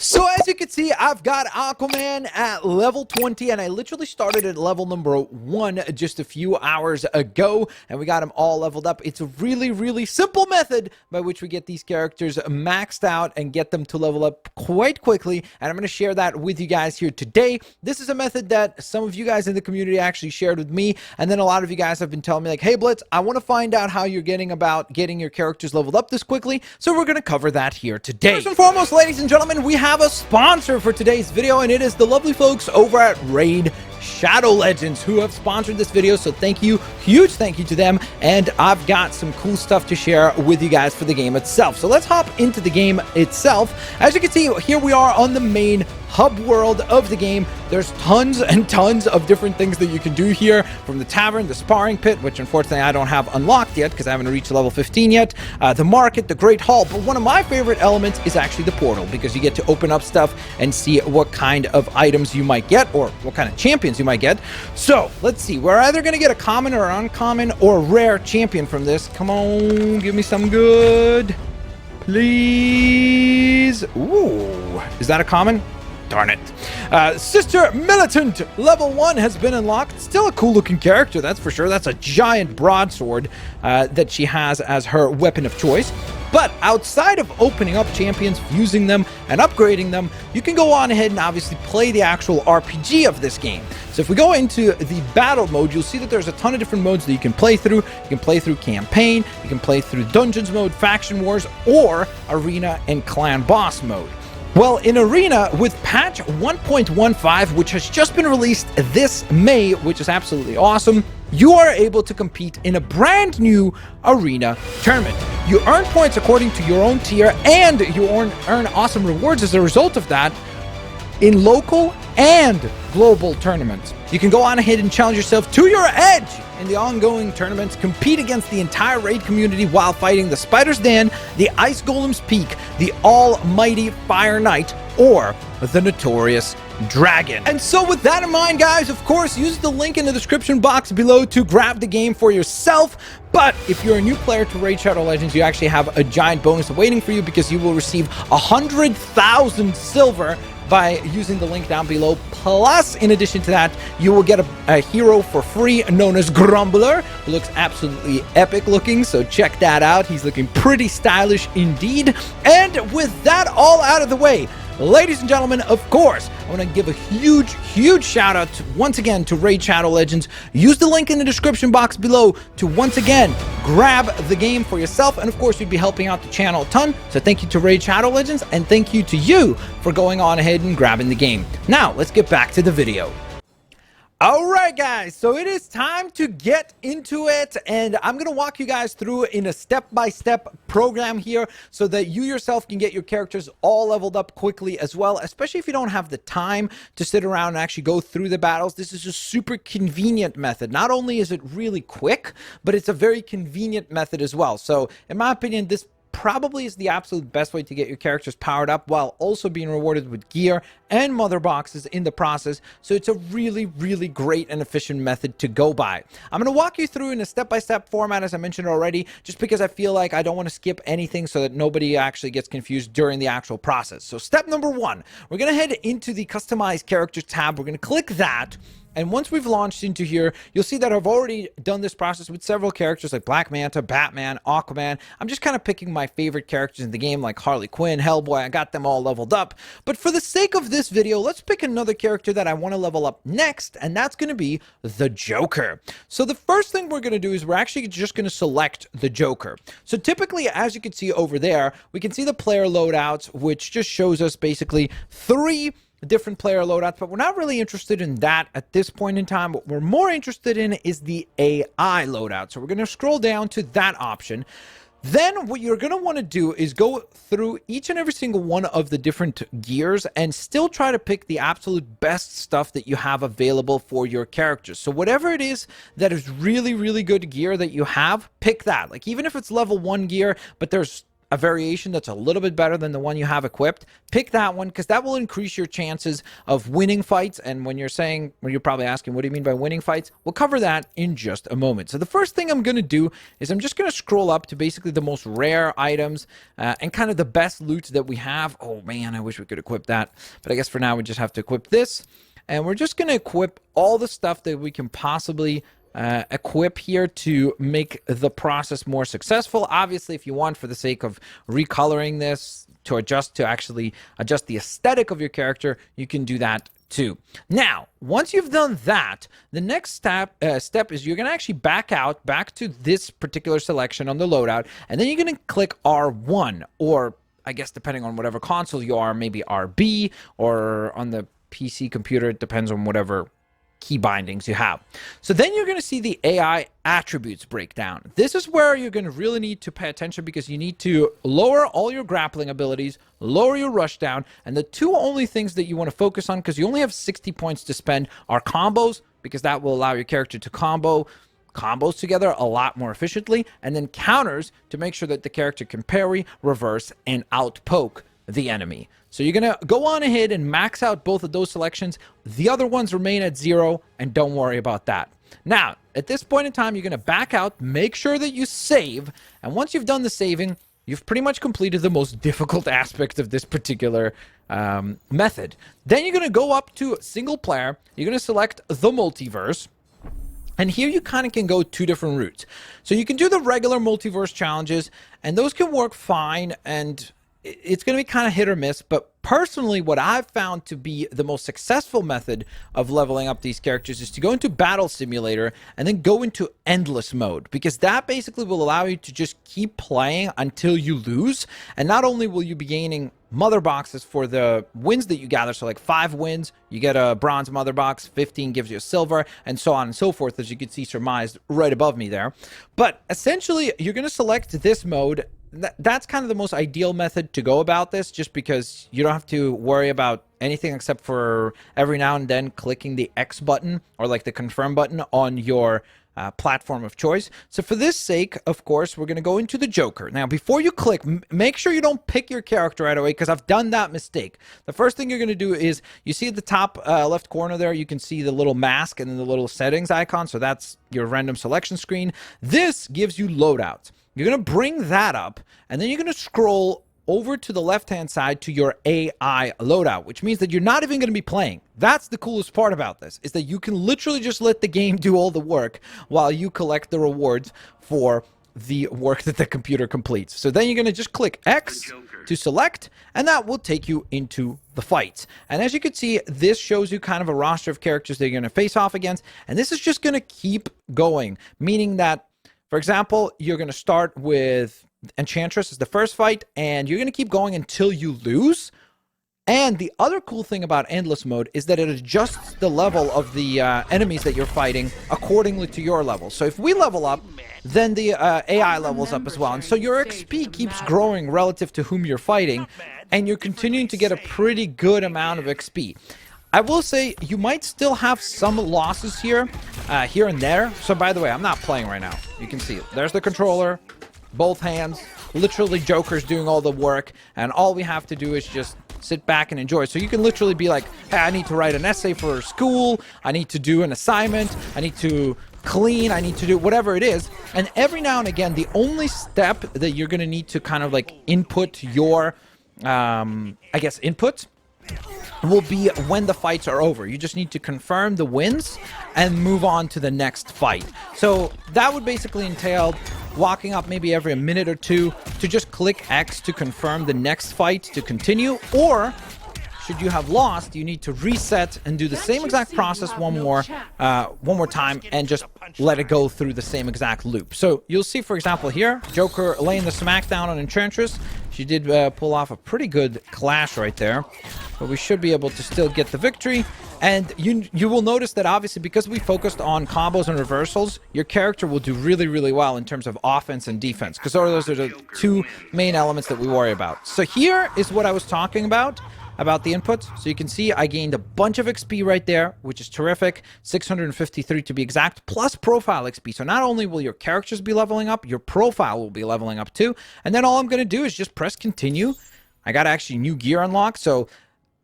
So as you can see, I've got Aquaman at level 20, and I literally started at level number 1 just a few hours ago, and we got them all leveled up. It's a really, really simple method by which we get these characters maxed out and get them to level up quite quickly, and I'm going to share that with you guys here today. This is a method that some of you guys in the community actually shared with me, and then a lot of you guys have been telling me like, hey Blitz, I want to find out how you're getting your characters leveled up this quickly, so we're going to cover that here today. First and foremost, ladies and gentlemen, we have a sponsor for today's video, and it is the lovely folks over at Raid Shadow Legends who have sponsored this video, so thank you, huge thank you to them, and I've got some cool stuff to share with you guys for the game itself. So let's hop into the game itself. As you can see, here we are on the main hub world of the game. There's tons and tons of different things that you can do here, from the tavern, the sparring pit, which unfortunately I don't have unlocked yet because I haven't reached level 15 yet, the market, the great hall, but one of my favorite elements is actually the portal, because you get to open up stuff and see what kind of items you might get, or what kind of champions you might get. So let's see, we're either going to get a common or uncommon or rare champion from this. Come on, give me some good, please. Ooh, is that a common? Darn it. Sister Militant level 1 has been unlocked. Still a cool looking character, that's for sure. That's a giant broadsword that she has as her weapon of choice. But outside of opening up champions, fusing them, and upgrading them, you can go on ahead and obviously play the actual RPG of this game. So if we go into the battle mode, you'll see that there's a ton of different modes that you can play through. You can play through campaign, you can play through dungeons mode, faction wars, or arena and clan boss mode. Well, in Arena, with patch 1.15, which has just been released this May, which is absolutely awesome, you are able to compete in a brand new Arena tournament. You earn points according to your own tier, and you earn awesome rewards as a result of that in local and global tournaments. You can go on ahead and challenge yourself to your edge in the ongoing tournaments, compete against the entire raid community while fighting the Spider's Den, the Ice Golem's Peak, the Almighty Fire Knight, or the Notorious Dragon. And so with that in mind, guys, of course, use the link in the description box below to grab the game for yourself. But if you're a new player to Raid Shadow Legends, you actually have a giant bonus waiting for you, because you will receive 100,000 silver by using the link down below. Plus, in addition to that, you will get a hero for free known as Grumbler, who looks absolutely epic looking, so check that out. He's looking pretty stylish indeed. And with that all out of the way, ladies and gentlemen, of course, I want to give a huge shout out once again to Raid Shadow Legends. Use the link in the description box below to once again grab the game for yourself, and of course you'd be helping out the channel a ton. So thank you to Raid Shadow Legends, and thank you to you for going on ahead and grabbing the game. Now let's get back to the video. Alright guys, so it is time to get into it, and I'm going to walk you guys through in a step-by-step program here so that you yourself can get your characters all leveled up quickly as well, especially if you don't have the time to sit around and actually go through the battles. This is a super convenient method. Not only is it really quick, but it's a very convenient method as well. So in my opinion, this probably is the absolute best way to get your characters powered up while also being rewarded with gear and mother boxes in the process. So it's a really great and efficient method to go by. I'm going to walk you through in a step-by-step format, as I mentioned already, just because I feel like I don't want to skip anything so that nobody actually gets confused during the actual process. So step number 1, we're going to head into the customize characters tab. We're going to click that. And once we've launched into here, you'll see that I've already done this process with several characters like Black Manta, Batman, Aquaman. I'm just kind of picking my favorite characters in the game, like Harley Quinn, Hellboy. I got them all leveled up. But for the sake of this video, let's pick another character that I want to level up next, and that's going to be the Joker. So the first thing we're going to do is we're actually just going to select the Joker. So typically, as you can see over there, we can see the player loadouts, which just shows us basically 3 different player loadouts, but we're not really interested in that at this point in time. What we're more interested in is the AI loadout. So we're going to scroll down to that option. Then what you're going to want to do is go through each and every single one of the different gears and still try to pick the absolute best stuff that you have available for your characters. So whatever it is that is really good gear that you have, pick that. Like even if it's level 1 gear, but there's a variation that's a little bit better than the one you have equipped, pick that one, because that will increase your chances of winning fights. And when you're probably asking, what do you mean by winning fights? We'll cover that in just a moment. So the first thing I'm going to do is I'm just going to scroll up to basically the most rare items and kind of the best loot that we have. Oh man, I wish we could equip that, but I guess for now we just have to equip this. And we're just going to equip all the stuff that we can possibly equip here to make the process more successful. Obviously, if you want, for the sake of recoloring this to actually adjust the aesthetic of your character, you can do that too. Now, once you've done that, the next step is you're going to actually back to this particular selection on the loadout, and then you're going to click R1, or I guess depending on whatever console you are, maybe RB, or on the PC computer, it depends on whatever key bindings you have. So then you're going to see the AI attributes breakdown. This is where you're going to really need to pay attention, because you need to lower all your grappling abilities, lower your rush down, and the two only things that you want to focus on, because you only have 60 points to spend, are combos, because that will allow your character to combos together a lot more efficiently, and then counters to make sure that the character can parry, reverse, and outpoke the enemy. So you're going to go on ahead and max out both of those selections. The other ones remain at 0, and don't worry about that. Now, at this point in time, you're going to back out, make sure that you save, and once you've done the saving, you've pretty much completed the most difficult aspect of this particular method. Then you're going to go up to single player, you're going to select the multiverse, and here you kind of can go two different routes. So you can do the regular multiverse challenges, and those can work fine, and it's going to be kind of hit or miss, but personally what I've found to be the most successful method of leveling up these characters is to go into Battle Simulator and then go into Endless Mode, because that basically will allow you to just keep playing until you lose. And not only will you be gaining mother boxes for the wins that you gather, so like 5 wins, you get a bronze mother box, 15 gives you a silver, and so on and so forth, as you can see surmised right above me there. But essentially, you're going to select this mode. That's kind of the most ideal method to go about this, just because you don't have to worry about anything except for every now and then clicking the X button or like the confirm button on your platform of choice. So for this sake, of course, we're going to go into the Joker. Now, before you click, make sure you don't pick your character right away, because I've done that mistake. The first thing you're going to do is, you see at the top left corner there, you can see the little mask and then the little settings icon. So that's your random selection screen. This gives you loadouts. You're going to bring that up, and then you're going to scroll over to the left-hand side to your AI loadout, which means that you're not even going to be playing. That's the coolest part about this, is that you can literally just let the game do all the work while you collect the rewards for the work that the computer completes. So then you're going to just click X to select, and that will take you into the fights. And as you can see, this shows you kind of a roster of characters that you're going to face off against, and this is just going to keep going, meaning that, for example, you're going to start with Enchantress as the first fight, and you're going to keep going until you lose. And the other cool thing about Endless Mode is that it adjusts the level of the enemies that you're fighting accordingly to your level. So if we level up, then the AI levels up as well. And so your XP keeps growing relative to whom you're fighting, and you're continuing to get a pretty good amount of XP. I will say you might still have some losses here and there. So by the way, I'm not playing right now. You can see there's the controller, both hands, literally Joker's doing all the work, and all we have to do is just sit back and enjoy. So you can literally be like, hey, I need to write an essay for school, I need to do an assignment, I need to clean, I need to do whatever it is. And every now and again, the only step that you're going to need to kind of like input your, I guess, input will be when the fights are over. You just need to confirm the wins and move on to the next fight. So that would basically entail walking up maybe every minute or two to just click X to confirm the next fight to continue, or should you have lost, you need to reset and do the same exact process one more time and just let it go through the same exact loop. So you'll see, for example, here, Joker laying the smackdown on Enchantress. She did pull off a pretty good clash right there, but we should be able to still get the victory. And you will notice that obviously because we focused on combos and reversals, your character will do really, really well in terms of offense and defense, because those are the two main elements that we worry about. So here is what I was talking about. about the inputs. So you can see I gained a bunch of XP right there, which is terrific. 653 to be exact, plus profile XP. So not only will your characters be leveling up, your profile will be leveling up too. And then all I'm going to do is just press continue. I got actually new gear unlocked. So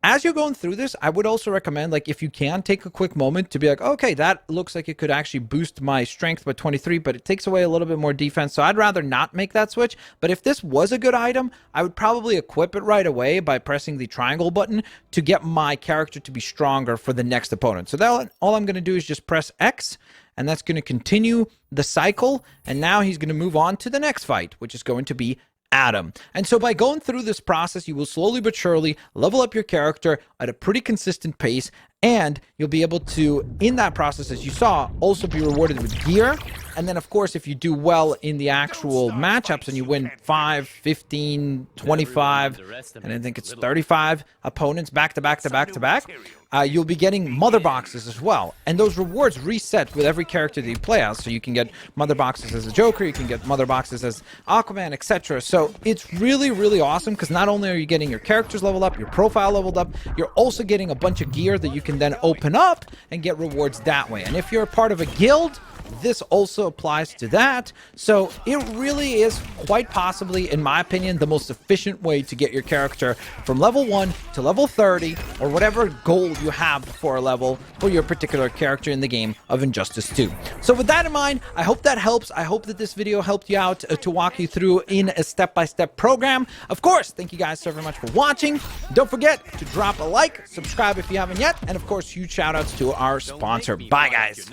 as you're going through this, I would also recommend, like, if you can, take a quick moment to be like, okay, that looks like it could actually boost my strength by 23, but it takes away a little bit more defense, so I'd rather not make that switch. But if this was a good item, I would probably equip it right away by pressing the triangle button to get my character to be stronger for the next opponent. So that, all I'm going to do is just press X, and that's going to continue the cycle, and now he's going to move on to the next fight, which is going to be Adam. And so by going through this process, you will slowly but surely level up your character at a pretty consistent pace, and you'll be able to, in that process, as you saw, also be rewarded with gear. And then, of course, if you do well in the actual matchups and you win 5, 15, 25, and I think it's 35 opponents back to back to back to back, you'll be getting mother boxes as well. And those rewards reset with every character that you play as. So you can get mother boxes as a Joker, you can get mother boxes as Aquaman, etc. So it's really, really awesome, because not only are you getting your characters leveled up, your profile leveled up, you're also getting a bunch of gear that you can then open up and get rewards that way. And if you're a part of a guild, this also applies to that. So it really is quite possibly, in my opinion, the most efficient way to get your character from level 1 to level 30, or whatever goal you have for a level for your particular character in the game of Injustice 2. So with that in mind, I hope that helps. I hope that this video helped you out to walk you through in a step-by-step program. Of course, thank you guys so very much for watching. Don't forget to drop a like, subscribe if you haven't yet, and of course, huge shout outs to our sponsor. Bye, guys.